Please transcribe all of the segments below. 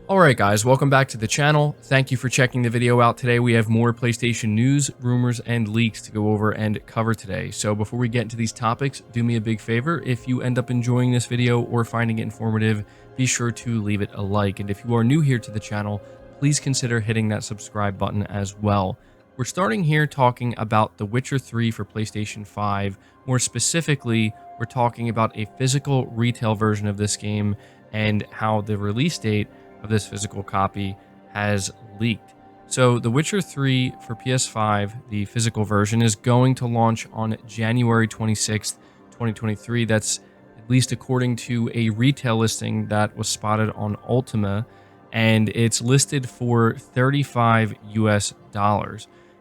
Alright guys, welcome back to the channel. Thank you for checking the video out today. We have more PlayStation news, rumors, and leaks to go over and cover today. So before we get into these topics, do me a big favor. If you end up enjoying this video or finding it informative, be sure to leave it a like. And if you are new here to the channel, please consider hitting that subscribe button as well. We're starting here talking about The Witcher 3 for PlayStation 5. More specifically, we're talking about a physical retail version of this game and how the release date of this physical copy has leaked. So The Witcher 3 for PS5, the physical version, is going to launch on January 26th, 2023. That's at least according to a retail listing that was spotted on Ultima, and it's listed for $35 US.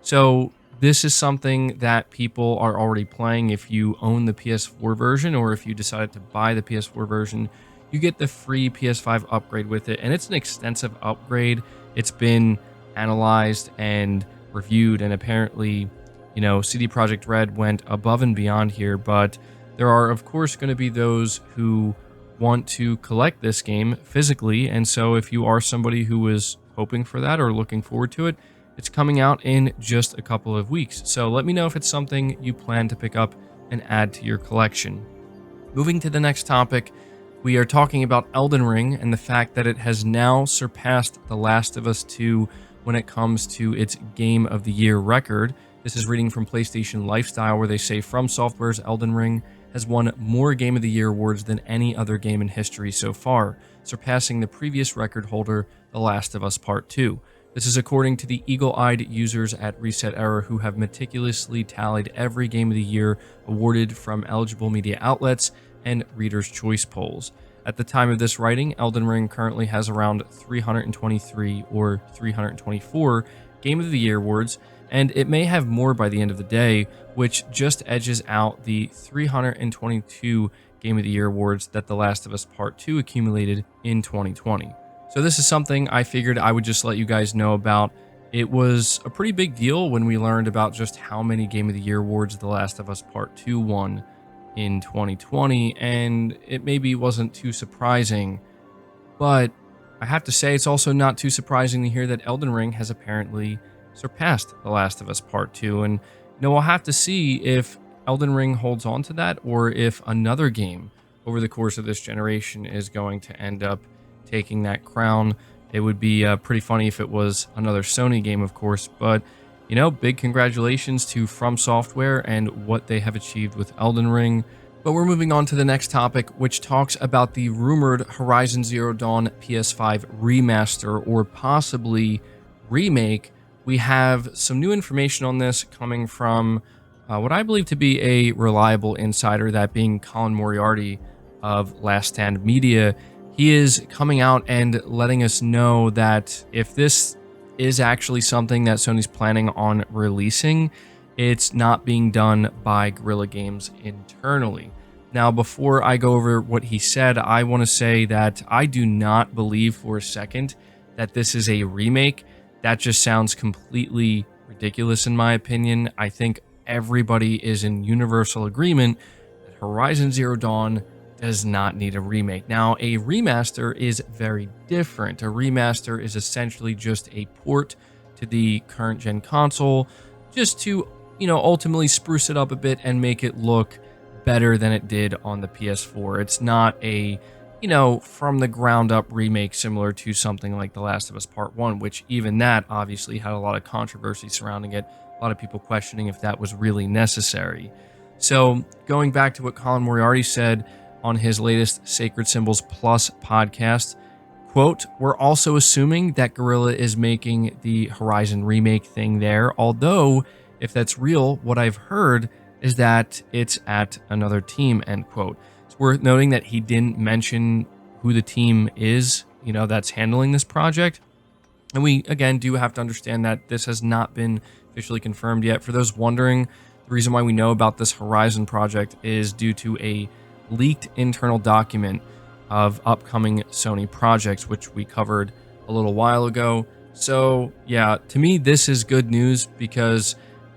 So this is something that people are already playing. If you own the PS4 version, or if you decided to buy the PS4 version, you get the free PS5 upgrade with it, and it's an extensive upgrade. It's been analyzed and reviewed, and apparently, CD Projekt Red went above and beyond here, but there are, of course, going to be those who want to collect this game physically, and so if you are somebody who is hoping for that or looking forward to it, it's coming out in just a couple of weeks. So let me know if it's something you plan to pick up and add to your collection. Moving to the next topic, we are talking about Elden Ring and the fact that it has now surpassed The Last of Us 2 when it comes to its Game of the Year record. This is reading from PlayStation Lifestyle, where they say From Software's Elden Ring has won more Game of the Year awards than any other game in history so far, surpassing the previous record holder, The Last of Us Part 2. This is according to the eagle-eyed users at Reset Era, who have meticulously tallied every Game of the Year awarded from eligible media outlets and Reader's Choice polls. At the time of this writing, Elden Ring currently has around 323 or 324 Game of the Year awards, and it may have more by the end of the day, which just edges out the 322 Game of the Year awards that The Last of Us Part 2 accumulated in 2020. So this is something I figured I would just let you guys know about. It was a pretty big deal when we learned about just how many Game of the Year awards The Last of Us Part 2 won in 2020, and it maybe wasn't too surprising, but I have to say it's also not too surprising to hear that Elden Ring has apparently surpassed The Last of Us Part 2, and we'll have to see if Elden Ring holds on to that, or if another game over the course of this generation is going to end up taking that crown. It would be pretty funny if it was another Sony game, of course, but big congratulations to From Software and what they have achieved with Elden Ring. But we're moving on to the next topic, which talks about the rumored Horizon Zero Dawn PS5 remaster, or possibly remake. We have some new information on this coming from what I believe to be a reliable insider, that being Colin Moriarty of Last Stand Media. He is coming out and letting us know that if this is actually something that Sony's planning on releasing, it's not being done by Guerrilla Games internally. Now, before I go over what he said, I want to say that I do not believe for a second that this is a remake. That just sounds completely ridiculous in my opinion. I think everybody is in universal agreement that Horizon Zero Dawn does not need a remake. Now, a remaster is very different. A remaster is essentially just a port to the current gen console, just to, ultimately spruce it up a bit and make it look better than it did on the PS4. It's not a, from the ground up remake similar to something like The Last of Us Part 1, which even that obviously had a lot of controversy surrounding it. A lot of people questioning if that was really necessary. So, going back to what Colin Moriarty said on his latest Sacred Symbols Plus podcast, quote, "We're also assuming that Guerrilla is making the Horizon remake thing there, although if that's real, what I've heard is that it's at another team," end quote. It's worth noting that he didn't mention who the team is, that's handling this project. And we, again, do have to understand that this has not been officially confirmed yet. For those wondering, the reason why we know about this Horizon project is due to a leaked internal document of upcoming Sony projects, which we covered a little while ago. So yeah, to me, this is good news because,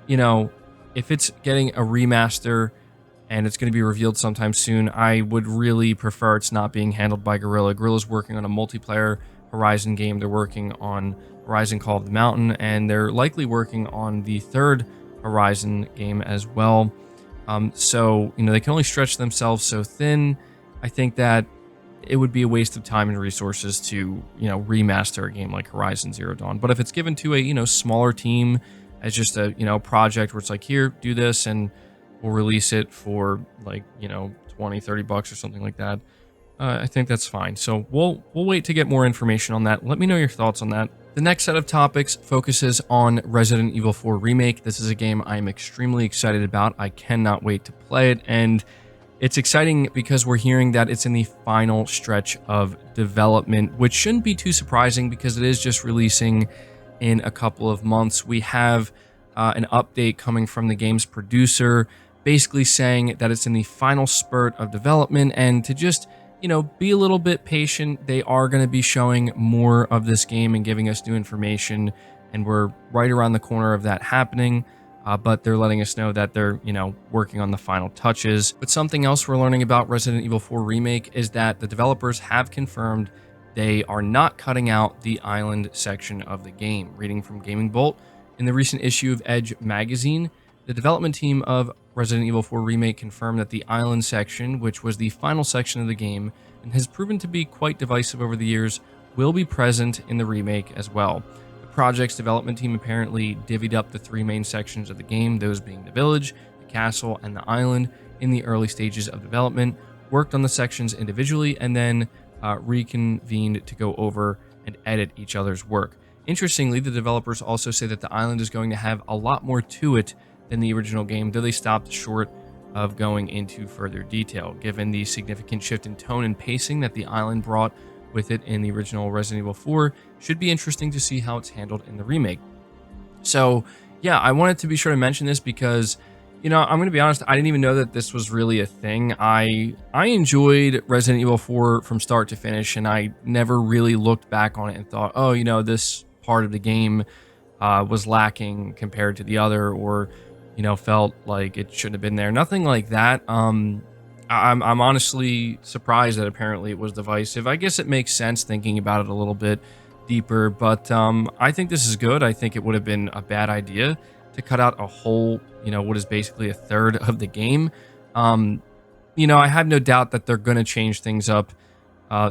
if it's getting a remaster and it's going to be revealed sometime soon, I would really prefer it's not being handled by Guerrilla. Guerrilla's working on a multiplayer Horizon game. They're working on Horizon Call of the Mountain, and they're likely working on the third Horizon game as well. So, they can only stretch themselves so thin. I think that it would be a waste of time and resources to, remaster a game like Horizon Zero Dawn. But if it's given to a, smaller team as just a, project where it's like, here, do this, and we'll release it for like, 20, 30 bucks or something like that, I think that's fine. So we'll wait to get more information on that. Let me know your thoughts on that. The next set of topics focuses on Resident Evil 4 Remake. This is a game I'm extremely excited about. I cannot wait to play it, and it's exciting because we're hearing that it's in the final stretch of development, which shouldn't be too surprising because it is just releasing in a couple of months. We have an update coming from the game's producer, basically saying that it's in the final spurt of development, and to just be a little bit patient. They are going to be showing more of this game and giving us new information, and we're right around the corner of that happening. But they're letting us know that they're, working on the final touches. But something else we're learning about Resident Evil 4 Remake is that the developers have confirmed they are not cutting out the island section of the game. Reading from Gaming Bolt, in the recent issue of Edge magazine, the development team of Resident Evil 4 Remake confirmed that the island section, which was the final section of the game and has proven to be quite divisive over the years, will be present in the remake as well. The project's development team apparently divvied up the three main sections of the game, those being the village, the castle, and the island, in the early stages of development, worked on the sections individually, and then reconvened to go over and edit each other's work. Interestingly, the developers also say that the island is going to have a lot more to it than the original game, though they stopped short of going into further detail, given the significant shift in tone and pacing that the island brought with it in the original Resident Evil 4. Should be interesting to see how it's handled in the remake. So yeah, I wanted to be sure to mention this because, I'm going to be honest, I didn't even know that this was really a thing. I enjoyed Resident Evil 4 from start to finish, and I never really looked back on it and thought, oh, this part of the game was lacking compared to the other, or felt like it shouldn't have been there. Nothing like that. I'm honestly surprised that apparently it was divisive. I guess it makes sense thinking about it a little bit deeper, but I think this is good. I think it would have been a bad idea to cut out a whole, what is basically a third of the game. I have no doubt that they're going to change things up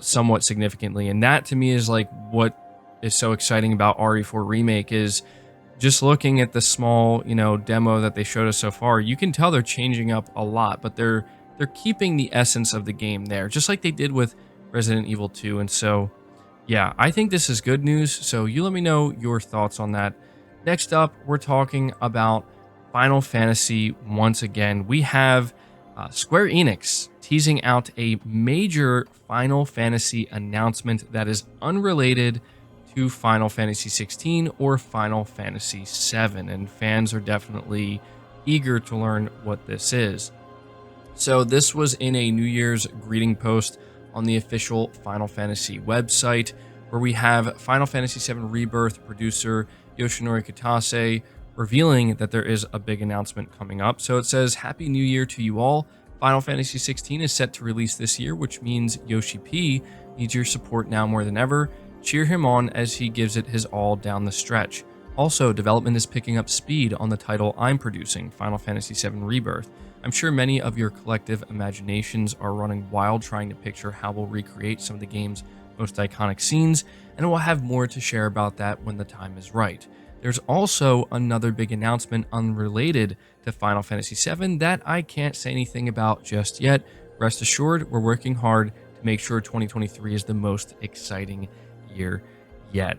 somewhat significantly, and that to me is like what is so exciting about RE4 Remake is just looking at the small, demo that they showed us so far. You can tell they're changing up a lot, but they're keeping the essence of the game there, just like they did with Resident Evil 2. And so, yeah, I think this is good news. So you let me know your thoughts on that. Next up, we're talking about Final Fantasy once again. We have Square Enix teasing out a major Final Fantasy announcement that is unrelated to Final Fantasy 16 or Final Fantasy 7, and fans are definitely eager to learn what this is. So this was in a New Year's greeting post on the official Final Fantasy website, where we have Final Fantasy 7 Rebirth producer Yoshinori Kitase revealing that there is a big announcement coming up. So it says, "Happy New Year to you all. Final Fantasy 16 is set to release this year, which means Yoshi P needs your support now more than ever. Cheer him on as he gives it his all down the stretch. Also, development is picking up speed on the title I'm producing, Final Fantasy VII Rebirth. I'm sure many of your collective imaginations are running wild trying to picture how we'll recreate some of the game's most iconic scenes, and we'll have more to share about that when the time is right. There's also another big announcement unrelated to Final Fantasy VII that I can't say anything about just yet. Rest assured, we're working hard to make sure 2023 is the most exciting year yet."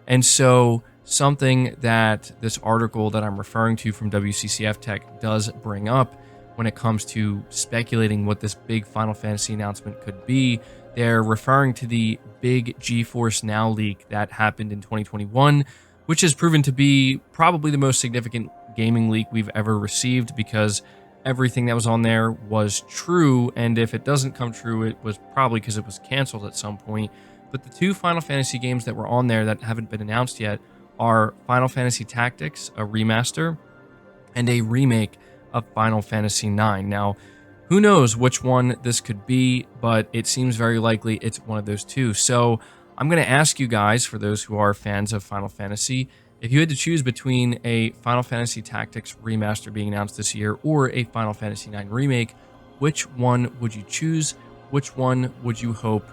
And so something that this article that I'm referring to from WCCF Tech does bring up when it comes to speculating what this big Final Fantasy announcement could be, they're referring to the big GeForce Now leak that happened in 2021, which has proven to be probably the most significant gaming leak we've ever received, because everything that was on there was true, and if it doesn't come true, it was probably because it was canceled at some point. But the two Final Fantasy games that were on there that haven't been announced yet are Final Fantasy Tactics, a remaster, and a remake of Final Fantasy IX. Now, who knows which one this could be, but it seems very likely it's one of those two. So I'm going to ask you guys, for those who are fans of Final Fantasy, if you had to choose between a Final Fantasy Tactics remaster being announced this year or a Final Fantasy IX remake, which one would you choose? Which one would you hope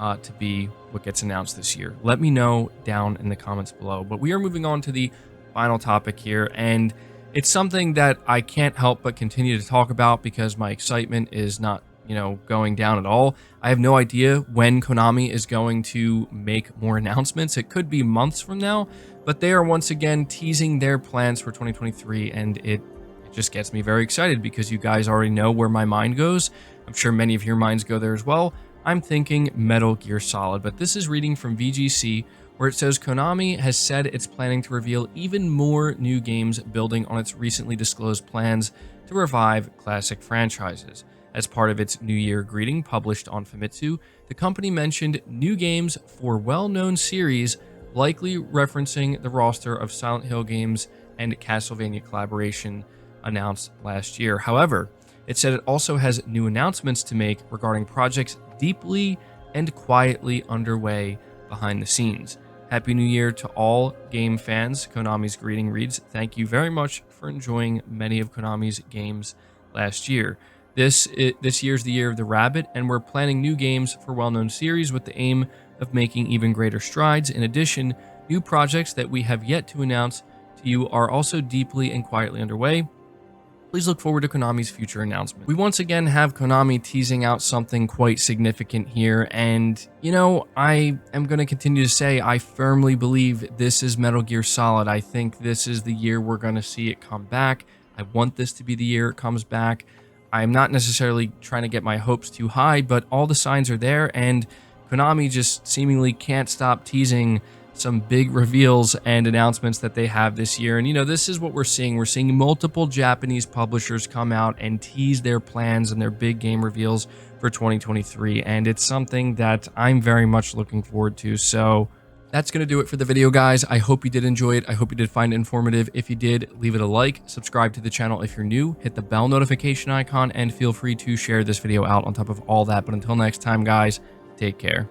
to be what gets announced this year? Let me know down in the comments below. But we are moving on to the final topic here, and it's something that I can't help but continue to talk about because my excitement is not, going down at all. I have no idea when Konami is going to make more announcements. It could be months from now, but they are once again teasing their plans for 2023, and it just gets me very excited because you guys already know where my mind goes. I'm sure many of your minds go there as well. I'm thinking Metal Gear Solid, but this is reading from VGC, where it says Konami has said it's planning to reveal even more new games building on its recently disclosed plans to revive classic franchises. As part of its New Year greeting published on Famitsu, the company mentioned new games for well-known series, likely referencing the roster of Silent Hill games and Castlevania collaboration announced last year. However, it said it also has new announcements to make regarding projects deeply and quietly underway behind the scenes. Happy New Year to all game fans. Konami's greeting reads, "Thank you very much for enjoying many of Konami's games last year. This year's the year of the rabbit, and we're planning new games for well-known series with the aim of making even greater strides. In addition, new projects that we have yet to announce to you are also deeply and quietly underway. Please look forward to Konami's future announcement." We once again have Konami teasing out something quite significant here, and, I am going to continue to say I firmly believe this is Metal Gear Solid. I think this is the year we're going to see it come back. I want this to be the year it comes back. I'm not necessarily trying to get my hopes too high, but all the signs are there, and Konami just seemingly can't stop teasing some big reveals and announcements that they have this year. And, this is what we're seeing. We're seeing multiple Japanese publishers come out and tease their plans and their big game reveals for 2023, and it's something that I'm very much looking forward to. So that's going to do it for the video, guys. I hope you did enjoy it. I hope you did find it informative. If you did, leave it a like, subscribe to the channel if you're new, hit the bell notification icon, and feel free to share this video out on top of all that. But until next time, guys, take care.